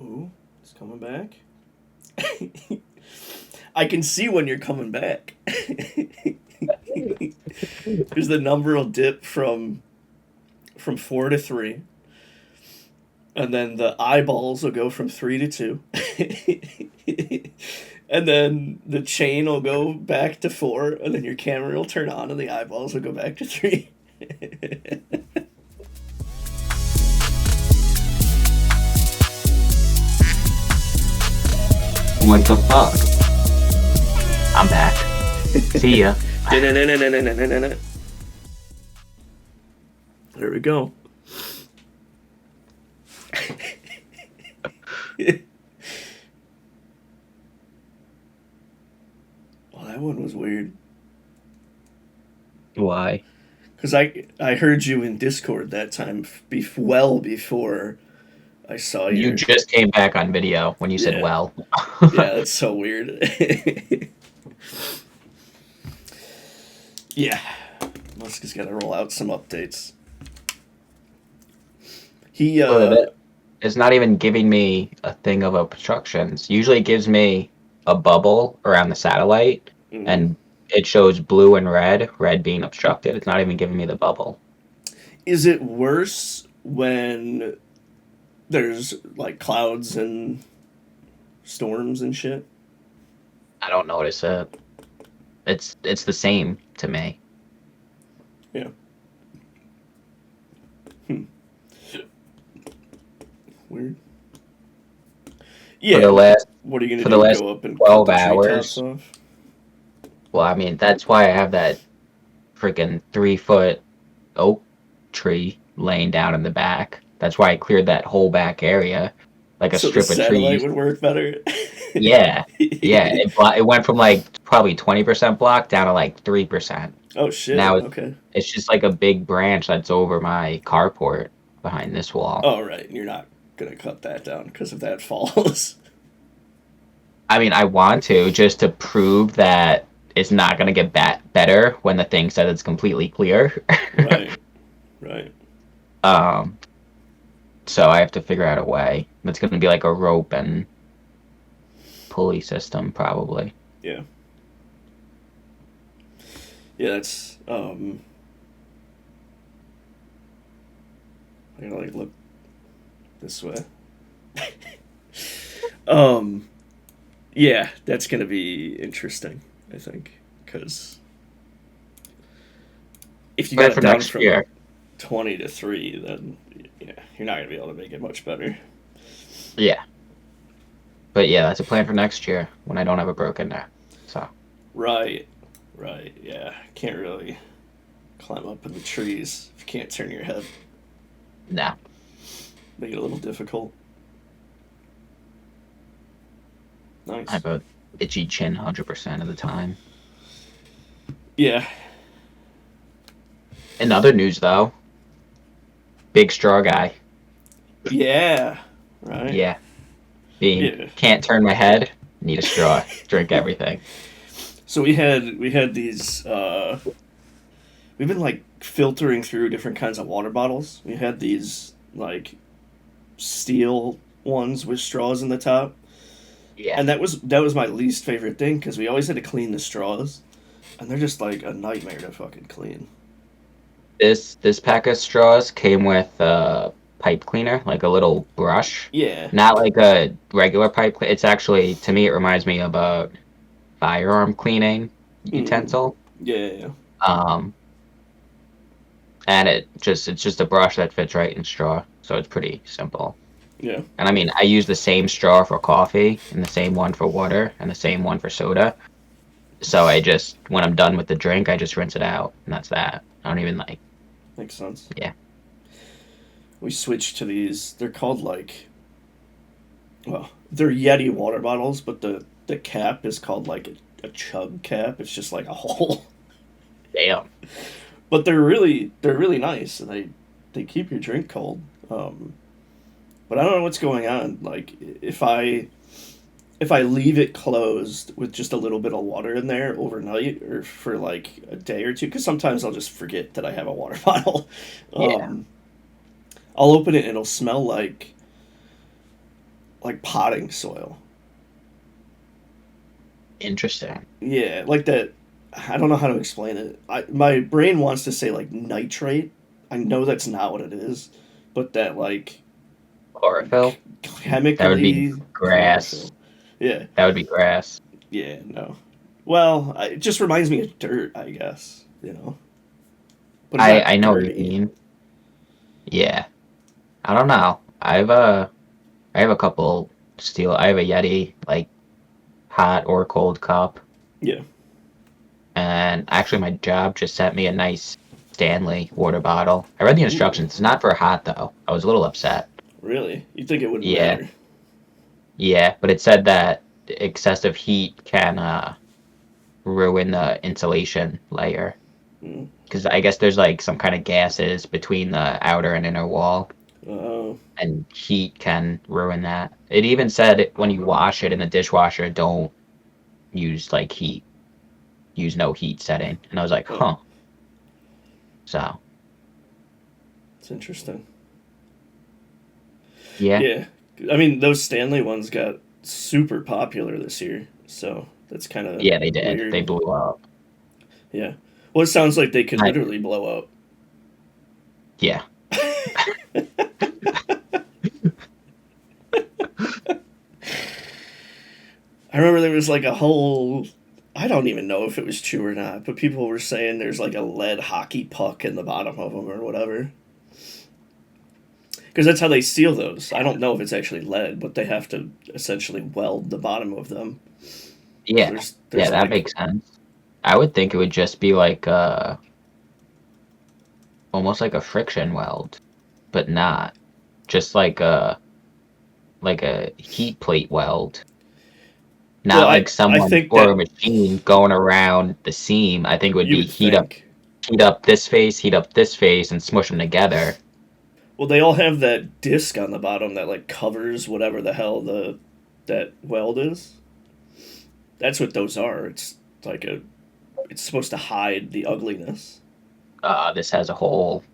Ooh, it's coming back. I can see when you're coming back. Because the number will dip from 4 to 3, and then the eyeballs will go from 3 to 2, and then the chain will go back to 4, and then your camera will turn on, and the eyeballs will go back to 3. What the fuck? I'm back. See ya. There we go. Well, that one was weird. Why? Because I heard you in Discord that time, well before I saw You you. just came back on video when you said Yeah. well. Yeah, that's so weird. Yeah. Musk has got to roll out some updates. He, But it's not even giving me a thing of obstructions. Usually it gives me a bubble around the satellite, and it shows blue and red being obstructed. It's not even giving me the bubble. Is it worse when there's like clouds and storms and shit? I don't notice it. It's the same to me. Yeah. Weird. Yeah. For the last What are you for gonna the do? last Go up and cut 12 the treetops hours. off? Well, I mean, that's why I have that freaking 3-foot oak tree laying down in the back. That's why I cleared that whole back area, like a So the strip of satellite trees. would work better. Yeah, yeah. It went from like probably 20% block down to like 3%. Oh shit. Now Okay. it's just like a big branch that's over my carport behind this wall. Oh right. You're not gonna cut that down because if that falls. I mean, I want to just to prove that it's not gonna get better when the thing says it's completely clear. Right. Right. Um, so I have to figure out a way. It's gonna be like a rope and pulley system, probably. Yeah. Yeah. That's I gotta like look this way. um. Yeah, that's gonna be interesting. I think because if you Plan got for it down next from year. 20 to 3, then yeah, you're not gonna be able to make it much better. Yeah, but yeah, that's a plan for next year when I don't have a broken there. So Right. Right. Yeah. Can't really climb up in the trees if you can't turn your head. no, Make it a little difficult. I Nice. have a itchy chin 100% of the time. Yeah. In other news, though, big straw guy. Yeah. Right. Yeah, being Yeah. can't turn my head, need a straw, drink everything. So we had these. We've been like filtering through different kinds of water bottles. We had these like steel ones with straws in the top, Yeah, and that was my least favorite thing because we always had to clean the straws, and they're just like a nightmare to fucking clean. this pack of straws came with a pipe cleaner, like a little brush, Yeah. not like a regular pipe. It's actually, to me, it reminds me of a firearm cleaning Mm. utensil. Yeah. Um, and it's just a brush that fits right in straw, so it's pretty simple. Yeah. And I mean, I use the same straw for coffee and the same one for water and the same one for soda. So I just, when I'm done with the drink, I just rinse it out, and that's that. I don't even like, Makes sense. yeah, We switched to these. They're called like, well, they're Yeti water bottles, but the cap is called like a chug cap. It's just like a hole. damn. But they're really nice, and they keep your drink cold. But I don't know what's going on. Like if I leave it closed with just a little bit of water in there overnight or for like a day or two, because sometimes I'll just forget that I have a water bottle. Yeah. Um, I'll open it and it'll smell like like potting soil. Interesting. Yeah, like that. I don't know how to explain it. My brain wants to say like nitrate. I know that's not what it is, but that like Chlorophyll? That would be chemically grass. chlorophyll. Yeah, That would be grass. yeah, no. Well, it just reminds me of dirt, I guess. But it's I not know what you dirty. mean. Yeah. I don't know. I have a couple steel. I have a Yeti like hot or cold cup, Yeah, and actually my job just sent me a nice Stanley water bottle. I read the ooh, instructions. It's not for hot though. I was a little upset. really? You think it wouldn't Yeah, matter? yeah, but it said that excessive heat can ruin the insulation layer Mm. because I guess there's like some kind of gases between the outer and inner wall, Uh, and heat can ruin that. It even said when you wash it in the dishwasher, don't use like heat. Use no heat setting. And I was like, oh, huh. So, it's interesting. yeah. Yeah, I mean those Stanley ones got super popular this year, so that's kind of Yeah, they did. They weird. blew up. Yeah. Well, it sounds like they could I, literally blow up. yeah. I remember there was like a whole. I don't even know if it was true or not, but people were saying there's like a lead hockey puck in the bottom of them or whatever. Because that's how they seal those. I don't know if it's actually lead, but they have to essentially weld the bottom of them. So Yeah. there's Yeah, that like makes sense. I would think it would just be like almost like a friction weld, but not. Just like a heat plate weld. well, Not like I someone think or a that machine going around the seam. I think it would you be would think. heat up this face, heat up this face, and smush them together. Well, they all have that disc on the bottom that like covers whatever the hell the that weld is. That's what those are. It's like a. It's supposed to hide the ugliness. This has a whole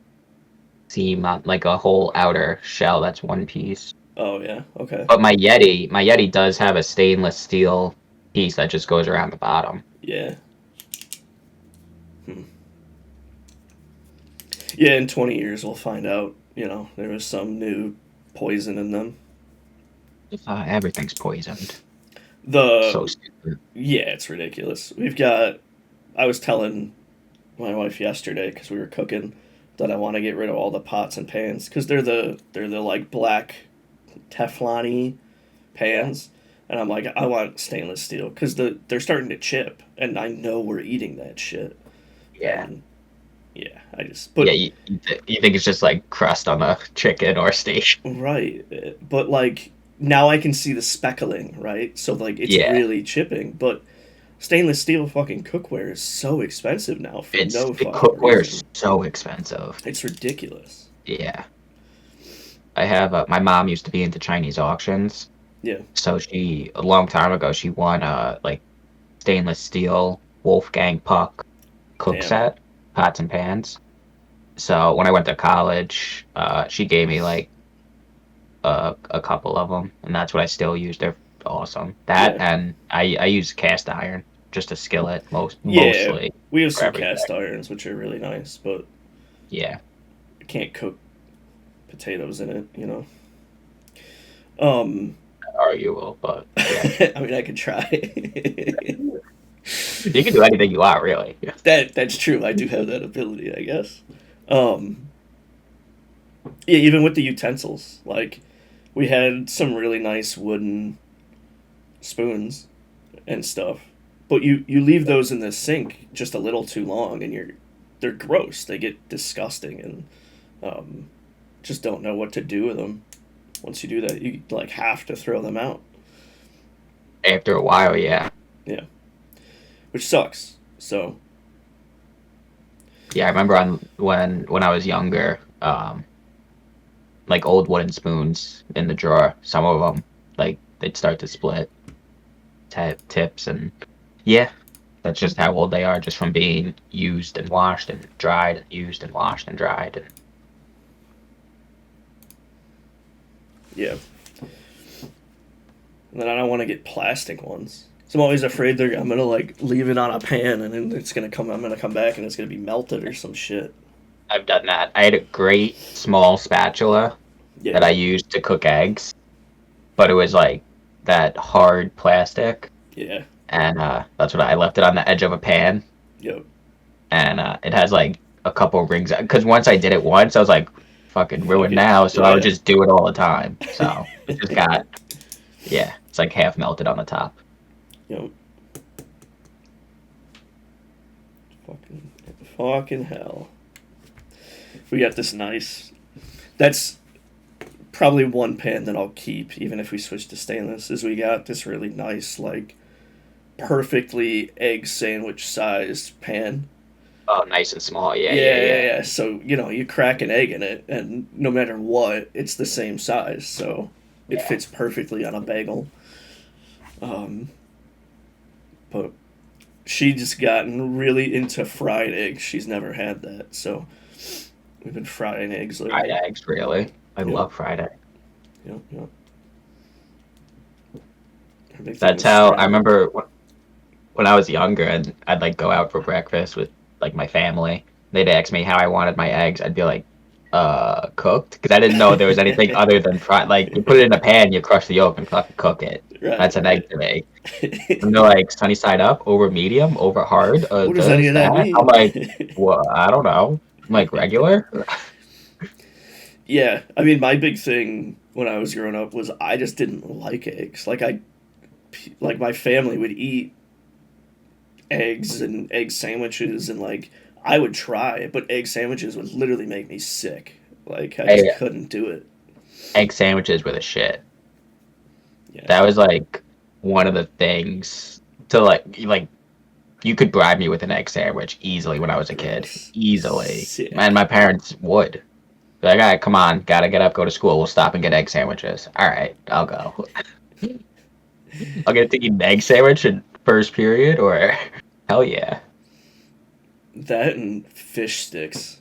seam on, like a whole outer shell that's one piece. Oh yeah. Okay. But my Yeti does have a stainless steel piece that just goes around the bottom. Yeah. Hmm. Yeah. In 20 years, we'll find out. There was some new poison in them. Everything's poisoned. The So stupid. Yeah, it's ridiculous. We've got. I was telling my wife yesterday because we were cooking that I want to get rid of all the pots and pans because they're the like black Teflon-y Yeah. pans, and I'm like I want stainless steel because they're starting to chip, and I know we're eating that shit, Yeah. and yeah, I just Yeah, but you think it's just like crust on a chicken or steak. right, but like now I can see the speckling, right? So like it's Yeah. really chipping, but stainless steel fucking cookware is so expensive now for no The fucking cookware is reason. so expensive. It's ridiculous. Yeah. I have my mom used to be into Chinese auctions. Yeah. So she a long time ago she won like stainless steel Wolfgang Puck cook Damn. set, pots and pans. So when I went to college, she gave me like a couple of them, and that's what I still use. They're awesome. That Yeah. and I use cast iron, just a skillet Yeah. mostly We have for some everything. cast irons, which are really nice, but Yeah, you can't cook potatoes in it. Um, arguable, but yeah, I mean, I could try. you can do anything you want, really. That's true. I do have that ability, I guess. Um, yeah, even with the utensils, like we had some really nice wooden spoons and stuff, but you leave those in the sink just a little too long, and they're gross. They get disgusting, and um, just don't know what to do with them. Once you do that, you like have to throw them out. After a while, yeah, Yeah, which sucks. So yeah. I remember on when I was younger, like old wooden spoons in the drawer. Some of them, like they'd start to split tips, and yeah, that's just how old they are, just from being used and washed and dried, and used and washed and dried. And yeah, And then I don't want to get plastic ones. So I'm always afraid I'm gonna like leave it on a pan and then it's gonna come. I'm gonna come back and it's gonna be melted or some shit. I've done that. I had a great small spatula that Yeah, I used to cook eggs, but it was like that hard plastic, yeah, and that's what I left it on the edge of a pan, yep. and it has like a couple rings. Because once I did it once, I was like, "Fucking Fuck ruined it. now," so I would Yeah, just do it all the time. So it just got yeah, it's like half melted on the top. yep. Fucking, fucking hell. We got this nice. That's probably one pan that I'll keep, even if we switch to stainless. Is we got this really nice, like, perfectly egg sandwich sized pan. Oh, nice and small. Yeah, yeah, Yeah, yeah, yeah. yeah. So you crack an egg in it, and no matter what, it's the same size. So it Yeah. fits perfectly on a bagel. Um, but she just gotten really into fried eggs. She's never had that, so we've been frying eggs Fried lately. eggs, really. I Yep, love fried eggs. yep, yep. Her big thing That's is how I scrambled. remember when I was younger and I'd like go out for breakfast with like my family. They'd ask me how I wanted my eggs. I'd be like, cooked, because I didn't know there was anything other than fried. Like you put it in a pan, you crush the yolk and fucking cook it. Right, That's an egg right. to me. And they're like sunny side up, over medium, over hard, What does any this, of that that. I'm mean? like, well, I don't know. I'm like regular. Yeah, I mean, my big thing when I was growing up was I just didn't like eggs. Like my family would eat eggs and egg sandwiches, and like I would try, but egg sandwiches would literally make me sick. Like I just Hey, couldn't do it. egg sandwiches were the shit. Yeah, That was like one of the things to like you could bribe me with an egg sandwich easily when I was a kid. gross, Easily. And sick. my parents would. Be like, all right, come on, gotta get up, go to school. We'll stop and get egg sandwiches. All right, I'll go. I'll get to eat an egg sandwich in first period, or hell yeah. That and fish sticks.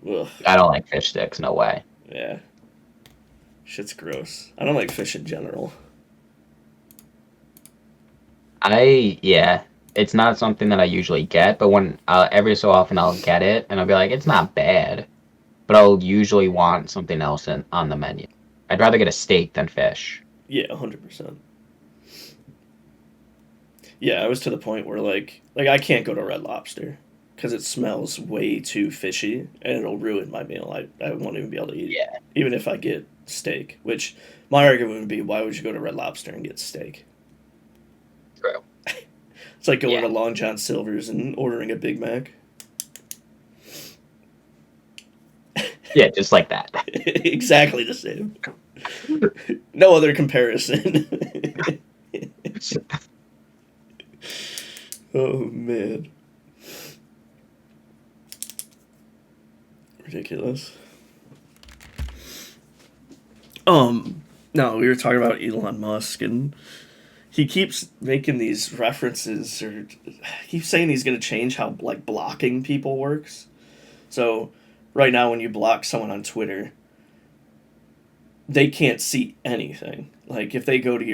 Ugh. I don't like fish sticks, no way. Yeah, shit's gross. I don't like fish in general. Yeah, it's not something that I usually get, but when every so often I'll get it and I'll be like, it's not bad, but I'll usually want something else on the menu. I'd rather get a steak than fish. Yeah, 100%. Yeah, I was to the point where like I can't go to Red Lobster because it smells way too fishy and it'll ruin my meal. I won't even be able to eat it, Yeah, even if I get steak. Which my argument would be, why would you go to Red Lobster and get steak? true. It's like going Yeah, to Long John Silver's and ordering a Big Mac. yeah, just like that. Exactly the same. No other comparison. Oh man, ridiculous. No, we were talking about Elon Musk, and he keeps making these references, or keeps saying he's going to change how like blocking people works. So, right now, when you block someone on Twitter, they can't see anything. Like if they go to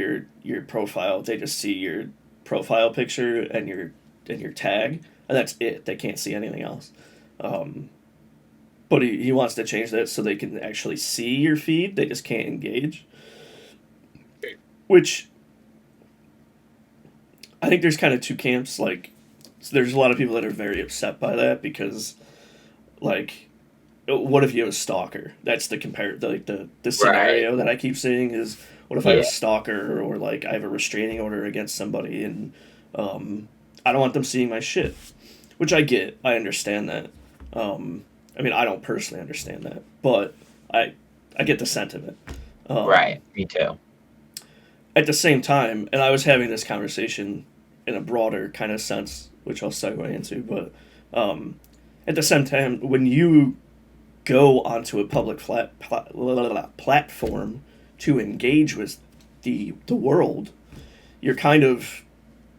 your profile, they just see your profile picture and your tag, and that's it. They can't see anything else. Um, but he wants to change that so they can actually see your feed. They just can't engage. Which I think there's kind of two camps. Like, so there's a lot of people that are very upset by that because, like, what if you have a stalker? That's the right. scenario that I keep seeing is what if I have a Yeah, stalker or like I have a restraining order against somebody and um, I don't want them seeing my shit, which I get. I understand that. I mean, I don't personally understand that, but I I get the sentiment. Um, right. Me too. at the same time, and I was having this conversation in a broader kind of sense, which I'll segue into, but um, at the same time, when you go onto a public platform to engage with the world, you're kind of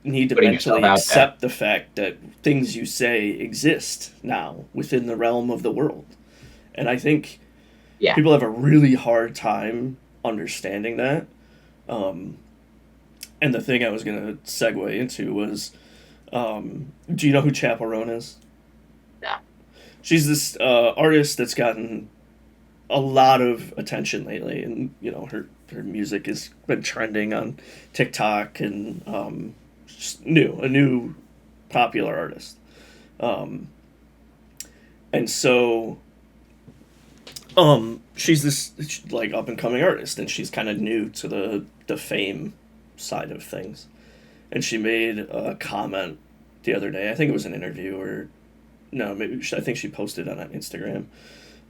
need to Putting yourself mentally out there. accept the fact that things you say exist now within the realm of the world. And I think Yeah, people have a really hard time understanding that. Um, And the thing I was gonna segue into was, do you know who Chapel Roan is? Yeah. She's this artist that's gotten a lot of attention lately, and her music has been trending on TikTok, and just a new popular artist. Um, and so she's this like up and coming artist, and she's kind of new to the fame side of things. And she made a comment the other day. I think it was an interview, or no, maybe I think she posted on Instagram.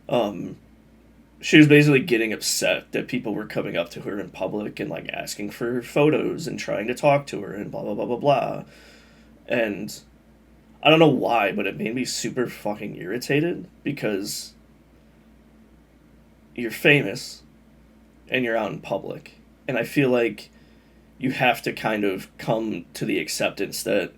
Um, she was basically getting upset that people were coming up to her in public and like asking for photos and trying to talk to her and blah blah blah blah blah. And I don't know why, but it made me super fucking irritated because you're famous and you're out in public. And I feel like you have to kind of come to the acceptance that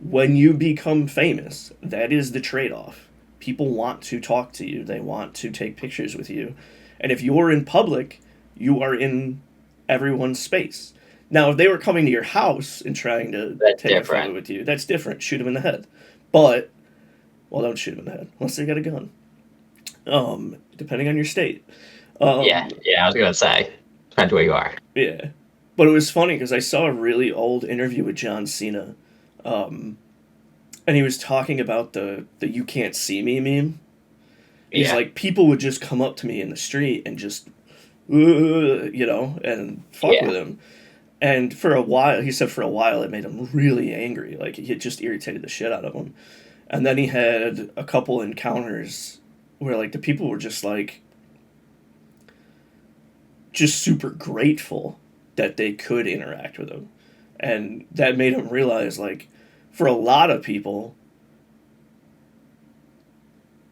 when you become famous, that is the trade off. People want to talk to you, they want to take pictures with you. And if you're in public, you are in everyone's space. Now, if they were coming to your house and trying to That's take a different. photo with you, that's different. Shoot them in the head. But, well, don't shoot them in the head unless they got a gun. Depending on your state. Yeah, I was gonna say, depends where you are. Yeah. But it was funny because I saw a really old interview with John Cena. And he was talking about the "you can't see me" meme. He's Yeah. like, people would just come up to me in the street and just, and fuck Yeah. with him. And for a while, he said for a while, it made him really angry. Like, it just irritated the shit out of him. And then he had a couple encounters where, like, the people were just, like, just super grateful that they could interact with him. And that made him realize, like, for a lot of people,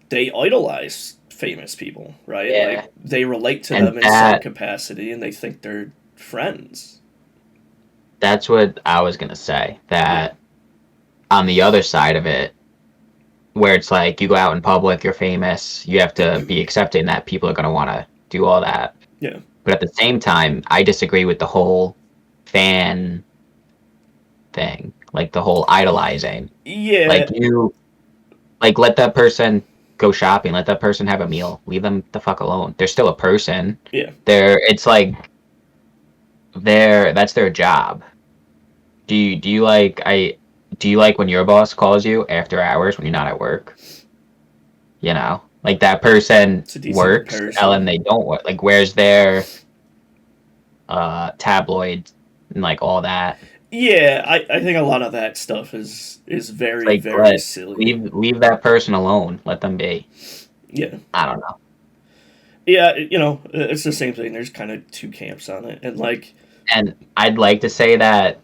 they idolize famous people, right? Yeah. Like, they relate to And them in some capacity and they think they're friends. That's what I was gonna say. That on the other side of it, where it's like you go out in public, you're famous, you have to be accepting that people are gonna want to do all that. Yeah. But at the same time, I disagree with the whole fan thing, like the whole idolizing. Yeah. Like let that person go shopping, let that person have a meal, leave them the fuck alone. They're still a person. Yeah. It's like that's their job. Do you like when your boss calls you after hours when you're not at work? You know, like that person works, comparison. and they don't work. Like, where's their tabloid and like all that? Yeah, I think a lot of that stuff is very, Like, very silly. leave that person alone. Let them be. Yeah. I don't know. Yeah, it's the same thing. There's kind of two camps on it. And, like... And I'd like to say that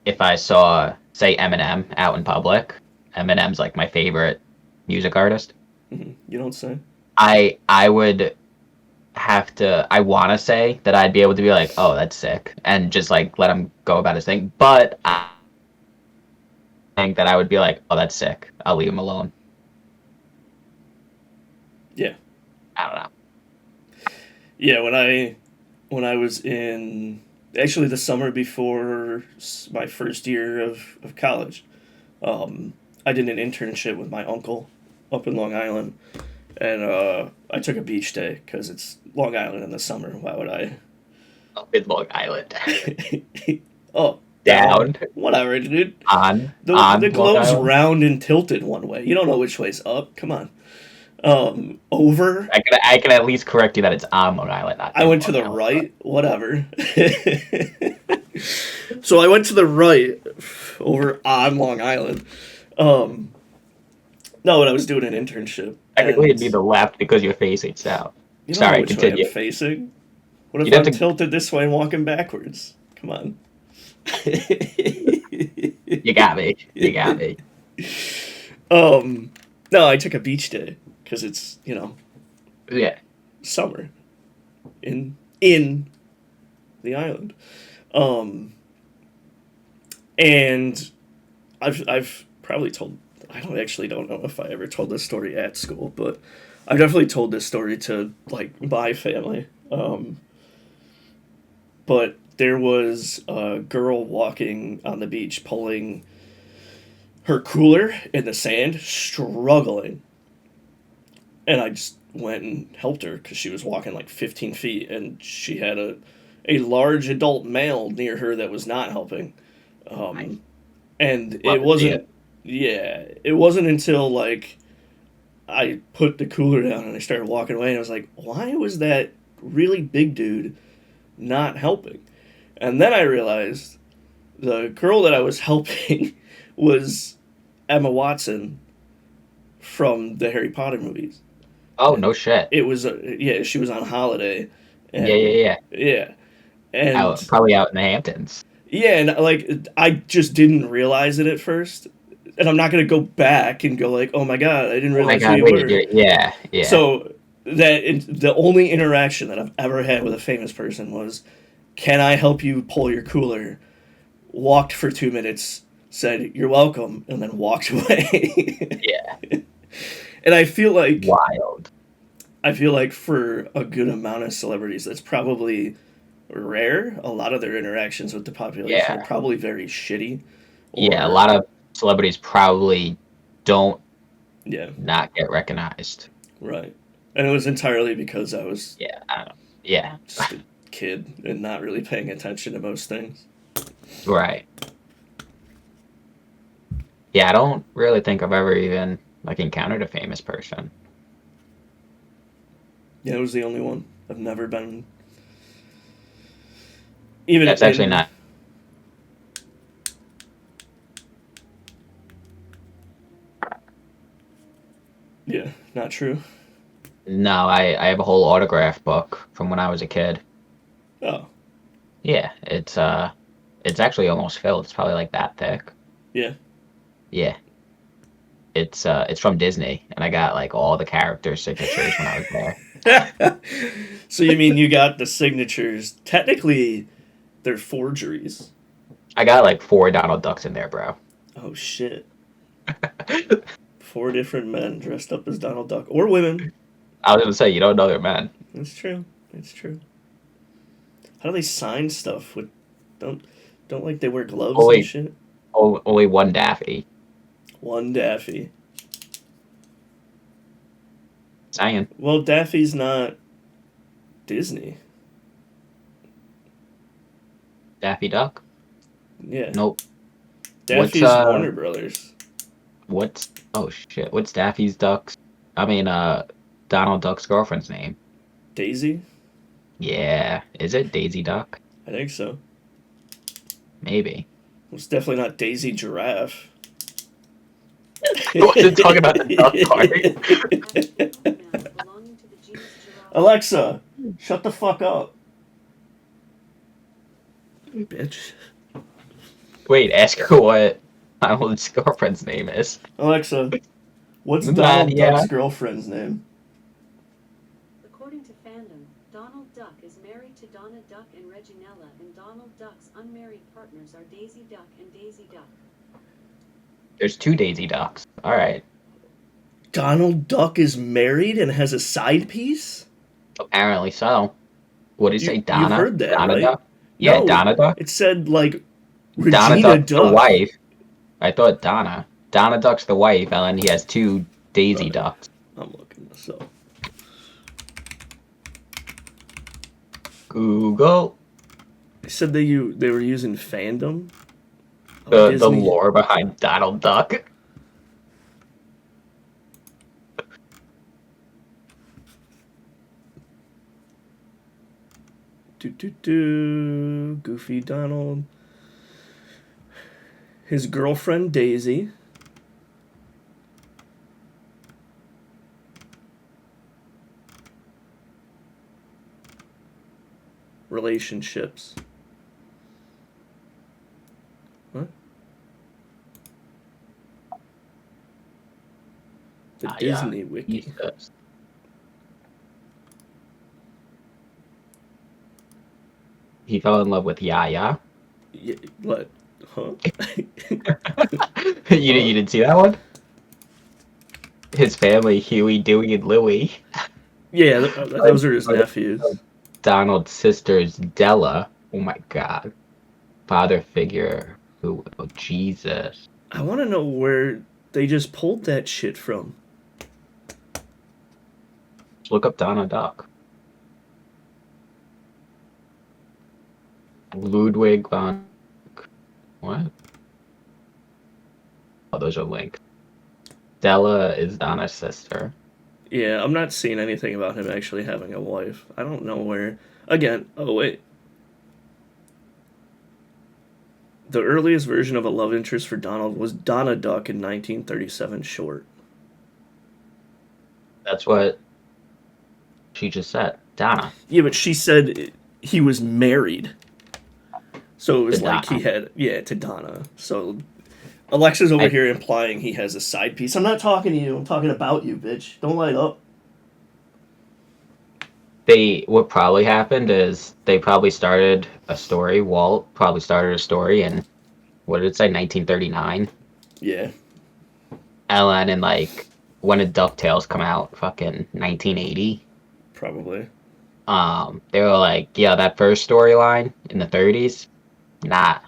if I saw, say, Eminem out in public, Eminem's, like, my favorite music artist. You don't say? I would have to... I want to say that I'd be able to be like, oh, that's sick, and just, like, let him go about his thing. But I think that I would be like, oh, that's sick. I'll leave him alone. Yeah. I don't know. Yeah, when I was in... Actually, the summer before my first year of college, I did an internship with my uncle up in Long Island. And I took a beach day because it's Long Island in the summer. Why would I? Up in Long Island. Oh, Down. Whatever, dude. On The Long globe's Island? round and tilted one way. You don't know which way's up. Come on. Over. I can at least correct you that it's on Long Island. Not I went to Long the Island. right. Whatever. So I went to the right over on Long Island. No, when I was doing an internship. Technically, it'd and be the left because you're facing south. you don't Sorry, know which way continue. I'm facing. What if You'd have I'm to- tilted this way and walking backwards? Come on. You got me. You got me. No, I took a beach day because it's Yeah. summer in the island, and I've probably told. I don't know if I ever told this story at school, but I've definitely told this story to like my family. But there was a girl walking on the beach pulling her cooler in the sand, struggling. And I just went and helped her because she was walking like 15 feet and she had a large adult male near her that was not helping. Nice. And Love it to see wasn't, yeah, it wasn't until like I put the cooler down and I started walking away and I was like, why was that really big dude not helping? And then I realized the girl that I was helping was Emma Watson from the Harry Potter movies. Oh, no shit. It was yeah, she was on holiday, Yeah, and yeah, yeah. yeah, and Probably out in the Hamptons. yeah, and like I just didn't realize it at first, and I'm not gonna go back and go like, oh my god, I didn't Oh my realize who god, you wait, were. yeah, yeah. So the only interaction that I've ever had with a famous person was, can I help you pull your cooler? Walked for 2 minutes, said you're welcome, and then walked away. Yeah. And Wild. I feel like for a good amount of celebrities, that's probably rare. A lot of their interactions with the population Yeah. are probably very shitty. Yeah, a Or lot of celebrities probably don't yeah, not get recognized. right. And it was entirely because I was Yeah, I don't know. Yeah, just a kid and not really paying attention to most things. right. Yeah, I don't really think I've ever even like encountered a famous person. Yeah, it was the only one. I've never been even That's actually in not. yeah, not true. No, I have a whole autograph book from when I was a kid. Oh, Yeah, it's actually almost filled. It's probably like that thick. yeah. Yeah. It's from Disney, and I got like all the characters' signatures when I was there. So you mean you got the signatures? Technically, they're forgeries. I got like 4 Donald Ducks in there, bro. Oh shit! 4 different men dressed up as Donald Duck or women. I was gonna say you don't know they're men. That's true. That's true. How do they sign stuff with? Don't don't like they wear gloves Only and shit. only one Daffy. One Daffy. Saying Well, Daffy's not Disney. Daffy Duck. Yeah, Nope. Daffy's What's Warner Brothers. what's oh shit? What's Daffy's Duck's? I mean, Donald Duck's girlfriend's name. Daisy. Yeah, is it Daisy Duck? I think so. Maybe. It's definitely not Daisy Giraffe. I wasn't talking about the duck part. Alexa, shut the fuck up. Bitch. Wait, ask her what Donald's girlfriend's name is. Alexa, what's Nah, Donald yeah. Duck's girlfriend's name? According to fandom, Donald Duck is married to Donna Duck and Reginella, and Donald Duck's unmarried partners are Daisy Duck and Daisy Duck. There's 2 Daisy Ducks. All right. Donald Duck is married and has a side piece? Apparently so. What did you say, You Donna? heard that, Donna right? Duck? Yeah, No, Donna Duck. It said, like, Donna Regina Duck's the Duck. wife. I thought Donna. Donna Duck's the wife, and then he has 2 Daisy Right. Ducks. I'm looking this up. Google They said they were using fandom. of the Disney. lore behind Donald Duck. Goofy Donald. His girlfriend Daisy. Relationships. What? The Disney Wiki. Jesus. He fell in love with Yaya. Yeah, what? Huh? You didn't see that one? His family, Huey, Dewey, and Louie. Yeah, those are his nephews. Donald's sisters, Della, Oh my god. Father figure. Who? Oh, Jesus. I want to know where they just pulled that shit from. Let's look up Donna Duck. Ludwig von. What? Oh, those are links. Stella is Donna's sister. Yeah, I'm not seeing anything about him actually having a wife. I don't know where. Again, oh wait. The earliest version of a love interest for Donald was Donna Duck in 1937 short. That's what she just said. Donna. Yeah, but she said he was married. So it was To like he Donna. had, yeah, to Donna. So Alexa's over I- here implying he has a side piece. I'm not talking to you. I'm talking about you, bitch. Don't light up. What probably happened is they probably started a story. Walt probably started a story in, what did it say, 1939? Yeah. Ellen and like when did DuckTales come out? Fucking 1980. Probably. They were like, yeah, that first storyline in the 30s, nah,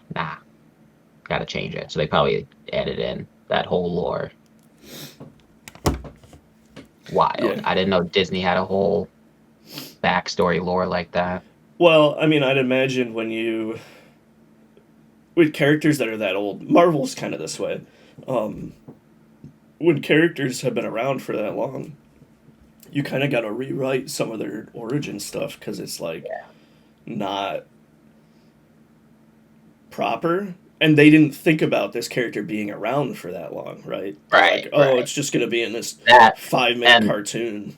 gotta change it. So they probably added in that whole lore. Wild. Yeah. I didn't know Disney had a whole backstory lore like that. Well, I mean, I'd imagine when you. With characters that are that old, Marvel's kind of this way. When characters have been around for that long, you kind of got to rewrite some of their origin stuff because it's like not proper. And they didn't think about this character being around for that long, right? Right, Like, oh, right. it's just going to be in this That 5-minute and cartoon.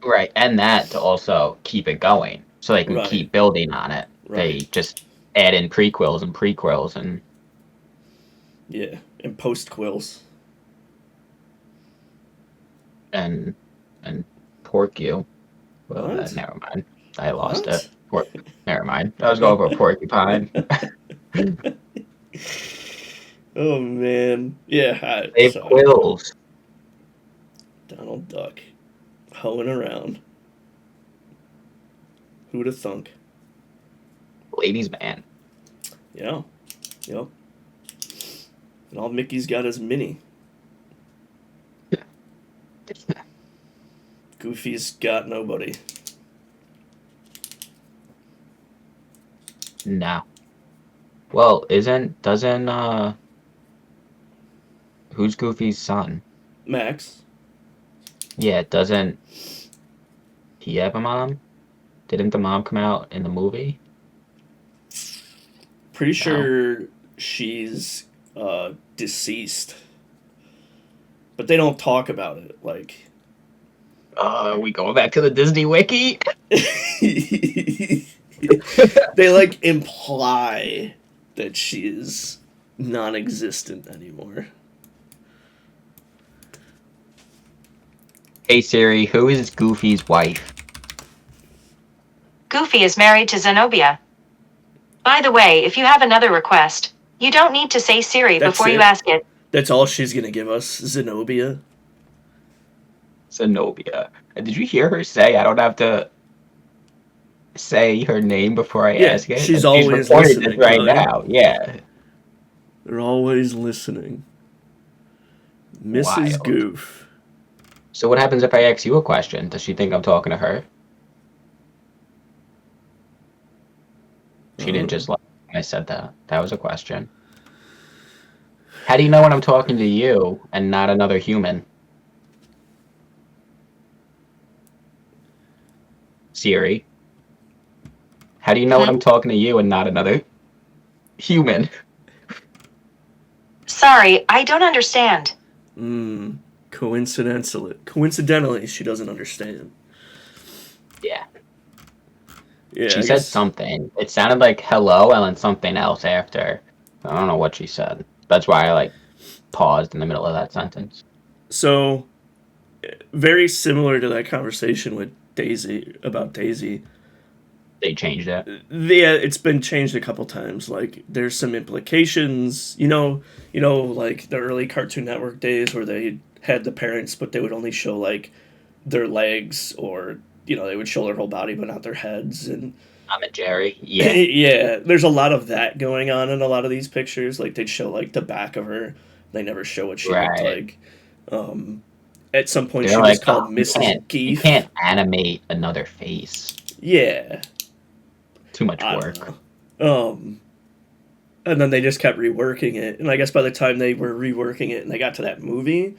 right, and that to also keep it going, so they can Right. keep building on it. They Right. just add in prequels and Yeah. And post quills. and and pork you. Well, What? never mind. I lost What? it. Never mind. I was going for a porcupine. Oh, man. Yeah. They have So, quills. Donald Duck. Hoeing around. Who'd have thunk? Ladies' man. Yeah. Yep. And all Mickey's got is Minnie. Goofy's got nobody. No. Well, doesn't who's Goofy's son? Max. Yeah, doesn't he have a mom? Didn't the mom come out in the movie? Pretty sure she's deceased. But they don't talk about it. Like. Are we going back to the Disney Wiki? They like imply that she is non-existent anymore. Hey Siri, who is Goofy's wife? Goofy is married to Zenobia. By the way, if you have another request, you don't need to say Siri That's before you it? ask it. That's all she's gonna give us, Zenobia. Zenobia. And did you hear her say I don't have to say her name before I Yeah, ask it? she's And always recording listening, this right Billy. now. Yeah. They're always listening. Mrs. Wild. Goof. So what happens if I ask you a question? Does she think I'm talking to her? She didn't just like when I said that. That was a question. How do you know when I'm talking to you and not another human? Siri. How do you know when I'm talking to you and not another human? Sorry, I don't understand. Coincidentally, she doesn't understand. Yeah. Yeah, She I said guess- something. It sounded like hello and then something else after. I don't know what she said. That's why I like paused in the middle of that sentence. So, very similar to that conversation with Daisy about Daisy. They changed it. Yeah, it's been changed a couple times. Like, there's some implications. You know, like the early Cartoon Network days where they had the parents, but they would only show like their legs or they would show their whole body but not their heads, and I'm a Jerry. Yeah. yeah, there's a lot of that going on in a lot of these pictures. Like they'd show like the back of her, they never show what she looked Right. like. At some point, They're she was like, called you Mrs. can't, you Geef. can't animate another face. Yeah, Too much I work. don't know. And then they just kept reworking it. And I guess by the time they were reworking it and they got to that movie,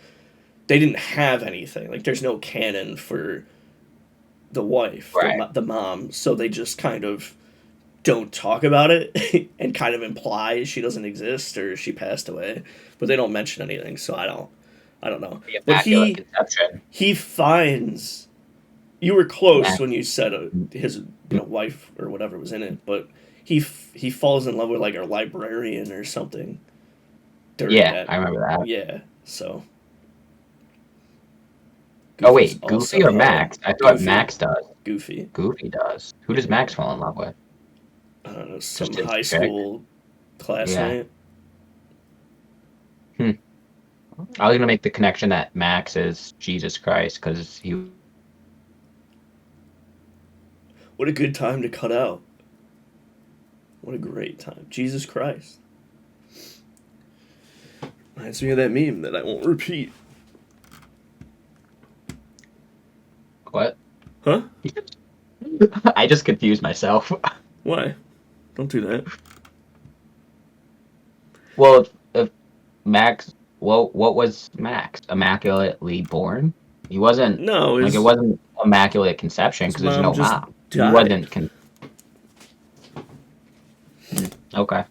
they didn't have anything. Like, there's no canon for the wife, Right. the mom. So they just kind of don't talk about it and kind of imply she doesn't exist or she passed away. But they don't mention anything. So I don't know. The But Immaculate Conception. he finds. You were close Mac- when you said his wife or whatever was in it, but he falls in love with like a librarian or something. During Yeah, that. I remember that. Yeah, so. Oh wait, Goofy's also Goofy or in Max? I thought Goofy. Max does. Goofy. Goofy does. Who does Max fall in love with? I don't know, some Just his high chick? school classmate. I was gonna make the connection that Max is Jesus Christ because he. What a good time to cut out. What a great time. Jesus Christ. Reminds me of that meme that I won't repeat. What? Huh? I just confused myself. Why? Don't do that. Well, if Max, well, what was Max? Immaculately born? He wasn't. No, Like it wasn't immaculate conception his because there's mom no just mom. He died. wasn't. Okay,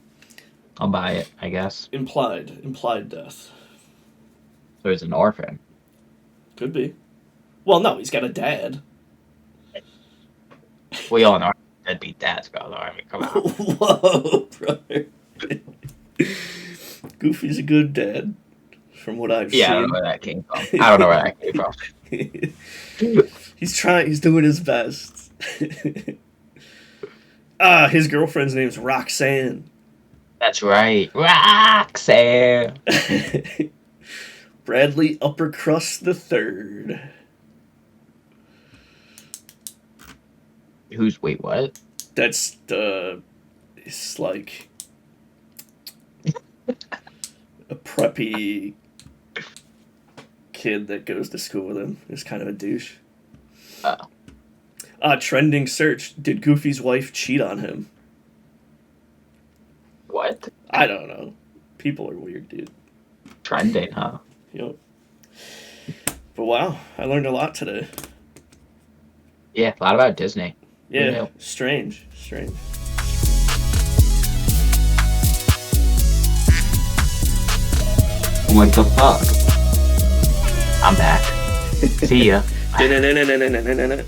I'll buy it. I guess. implied death. So he's an orphan. Could be. Well, no, he's got a dad. We all know deadbeat dads go though. I mean, come on. Whoa, brother. Goofy's a good dad, from what I've Yeah, I don't seen. know where that came from. I don't know where that came from. He's doing his best. His girlfriend's name's Roxanne. That's right. Roxanne. Bradley Uppercrust the Third. Wait, what? That's it's like a preppy kid that goes to school with him. Is kind of a douche. Oh. Trending search. Did Goofy's wife cheat on him? What? I don't know. People are weird, dude. Trending, huh? Yep. But wow, I learned a lot today. Yeah, a lot about Disney. Yeah, Yeah. strange. What the fuck? I'm back. See ya. Da-na-na-na-na-na-na-na-na.